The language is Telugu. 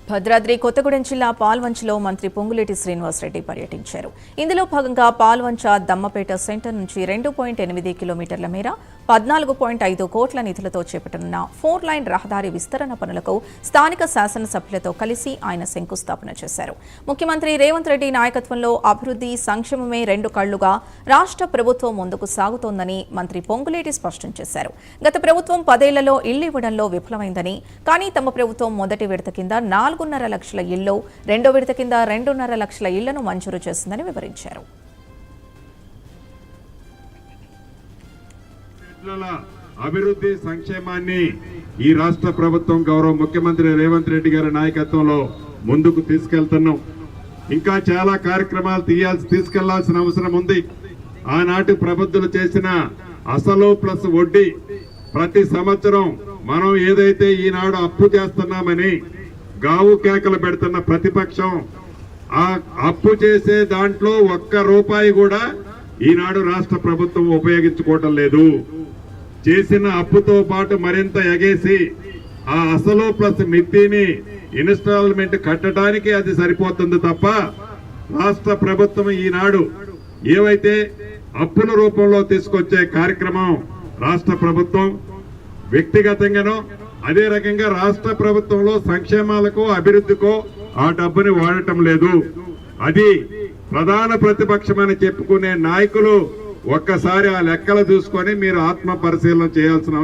భద్రాద్రి కొత్తగూడెం జిల్లా పాల్వంచలో మంత్రి పొంగులేటి శ్రీనివాసరెడ్డి పర్యటించారు. ఇందులో భాగంగా పాల్వంచ దమ్మపేట సెంటర్ నుంచి 2.8 కిలోమీటర్ల మేర 14.5 కోట్ల నిధులతో చేపట్టనున్న 4 లైన్ రహదారి విస్తరణ పనులకు స్థానిక శాసనసభ్యులతో కలిసి ఆయన శంకుస్థాపన చేశారు. ముఖ్యమంత్రి రేవంత్ రెడ్డి నాయకత్వంలో అభివృద్ధి సంక్షేమమే రెండు కళ్లుగా రాష్ట్ర ప్రభుత్వం ముందుకు సాగుతోందని మంత్రి పొంగులేటి స్పష్టం చేశారు. గత ప్రభుత్వం 10 ఏళ్లలో ఇళ్లు ఇవ్వడంలో విఫలమైందని, కానీ తమ ప్రభుత్వం మొదటి విడత కింద 4.5 లక్షల ఇళ్లు, రెండో విడత కింద 2.5 లక్షల ఇళ్లను మంజూరు చేసిందని వివరించారు. అభివృద్ధి సంక్షేమాన్ని ఈ రాష్ట్ర ప్రభుత్వం గౌరవ ముఖ్యమంత్రి రేవంత్ రెడ్డి గారి నాయకత్వంలో ముందుకు తీసుకెళ్తున్నాం. ఇంకా చాలా కార్యక్రమాలు తీసుకెళ్లాల్సిన అవసరం ఉంది. ఆనాటి ప్రభుత్వాలు చేసిన అసలు ప్లస్ వడ్డీ ప్రతి సంవత్సరం మనం ఏదైతే ఈనాడు అప్పు చేస్తున్నామని గావు కేకలు పెడుతున్న ప్రతిపక్షం, ఆ అప్పు చేసే దాంట్లో ₹1 కూడా ఈనాడు రాష్ట్ర ప్రభుత్వం ఉపయోగించుకోవటం లేదు. చేసిన అప్పుతో పాటు మరింత ఎగేసి ఆ అసలు ప్లస్ మిత్తిని ఇన్స్టాల్మెంట్ కట్టడానికి అది సరిపోతుంది తప్ప రాష్ట్ర ప్రభుత్వం ఈనాడు ఏవైతే అప్పుల రూపంలో తీసుకొచ్చే కార్యక్రమం రాష్ట్ర ప్రభుత్వం వ్యక్తిగతంగానో అదే రకంగా రాష్ట్ర ప్రభుత్వంలో సంక్షేమాలకు అభివృద్ధికో ఆ డబ్బుని వాడటం లేదు. అది ప్రధాన ప్రతిపక్షమని చెప్పుకునే నాయకులు ఒక్కసారి ఆ లెక్కలు చూసుకొని మీరు ఆత్మ పరిశీలన చేయాల్సిన